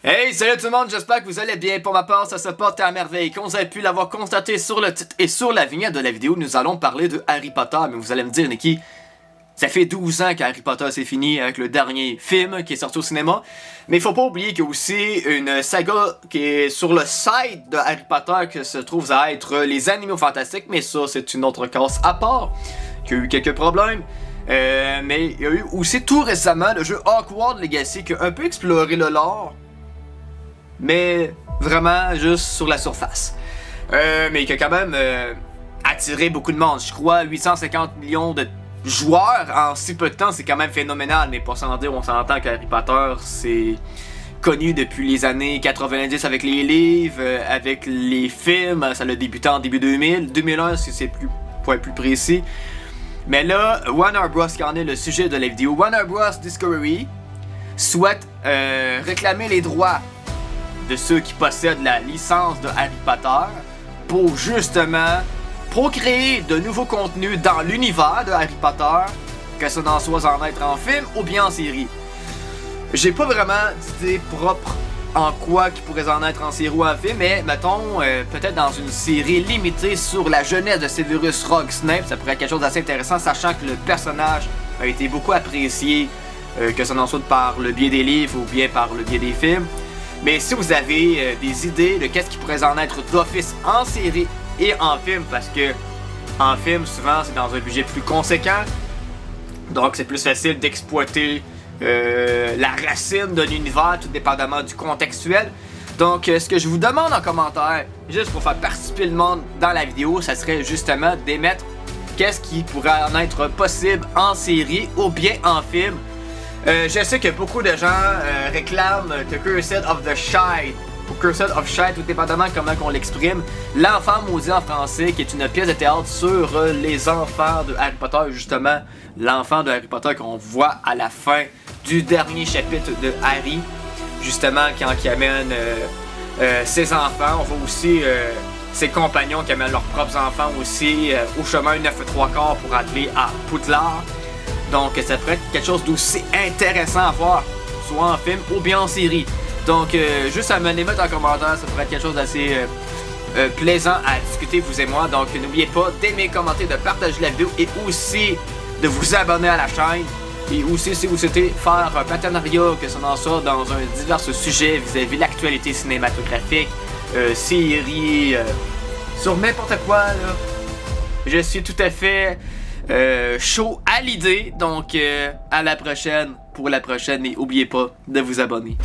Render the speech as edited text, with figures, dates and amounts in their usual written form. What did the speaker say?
Hey, salut tout le monde, j'espère que vous allez bien. Pour ma part, ça se porte à merveille. Comme vous avez pu l'avoir constaté sur le titre et sur la vignette de la vidéo, nous allons parler de Harry Potter. Mais vous allez me dire, Nicky, ça fait 12 ans qu'Harry Potter s'est fini avec le dernier film qui est sorti au cinéma. Mais il faut pas oublier qu'il y a aussi une saga qui est sur le site de Harry Potter qui se trouve à être les Animaux Fantastiques. Mais ça, c'est une autre case à part, qui a eu quelques problèmes. Mais il y a eu aussi tout récemment le jeu Hogwarts Legacy qui a un peu exploré le lore. Mais vraiment juste sur la surface. Mais qui a quand même attiré beaucoup de monde. Je crois 850 millions de joueurs en si peu de temps, c'est quand même phénoménal. Mais pour s'en dire, on s'entend qu'Harry Potter, c'est connu depuis les années 90 avec les livres, avec les films. Ça a débuté en début 2000, 2001 si c'est pour être plus précis. Mais là, Warner Bros. Qui en est le sujet de la vidéo, Warner Bros. Discovery souhaite réclamer les droits de ceux qui possèdent la licence de Harry Potter pour justement procréer de nouveaux contenus dans l'univers de Harry Potter, que ça n'en soit en être en film ou bien en série. J'ai pas vraiment d'idée propre en quoi qui pourrait en être en série ou en film, mais mettons peut-être dans une série limitée sur la jeunesse de Severus Snape, ça pourrait être quelque chose d'assez intéressant, sachant que le personnage a été beaucoup apprécié, que ça n'en soit par le biais des livres ou bien par le biais des films. Mais si vous avez des idées de qu'est-ce qui pourrait en être d'office en série et en film, parce que en film, souvent, c'est dans un budget plus conséquent, donc c'est plus facile d'exploiter la racine de l'univers, tout dépendamment du contextuel. Donc, ce que je vous demande en commentaire, juste pour faire participer le monde dans la vidéo, ça serait justement d'émettre qu'est-ce qui pourrait en être possible en série ou bien en film. Je sais que beaucoup de gens réclament The Cursed of the Child, ou Cursed of Child, tout dépendamment comment on l'exprime, L'Enfant Maudit en français, qui est une pièce de théâtre sur les enfants de Harry Potter, justement, l'enfant de Harry Potter qu'on voit à la fin du dernier chapitre de Harry, justement, quand il amène ses enfants. On voit aussi ses compagnons qui amènent leurs propres enfants aussi au chemin 9 3/4 pour aller à Poudlard. Donc ça pourrait être quelque chose d'aussi intéressant à voir, soit en film ou bien en série. Donc juste à me les mettre en commentaire, ça pourrait être quelque chose d'assez plaisant à discuter vous et moi. Donc n'oubliez pas d'aimer, commenter, de partager la vidéo et aussi de vous abonner à la chaîne. Et aussi si vous souhaitez faire un partenariat, que ça en soit dans un divers sujet vis-à-vis de l'actualité cinématographique, série, sur n'importe quoi là. Je suis tout à fait chaud à l'idée, donc à la prochaine pour la prochaine et n'oubliez pas de vous abonner.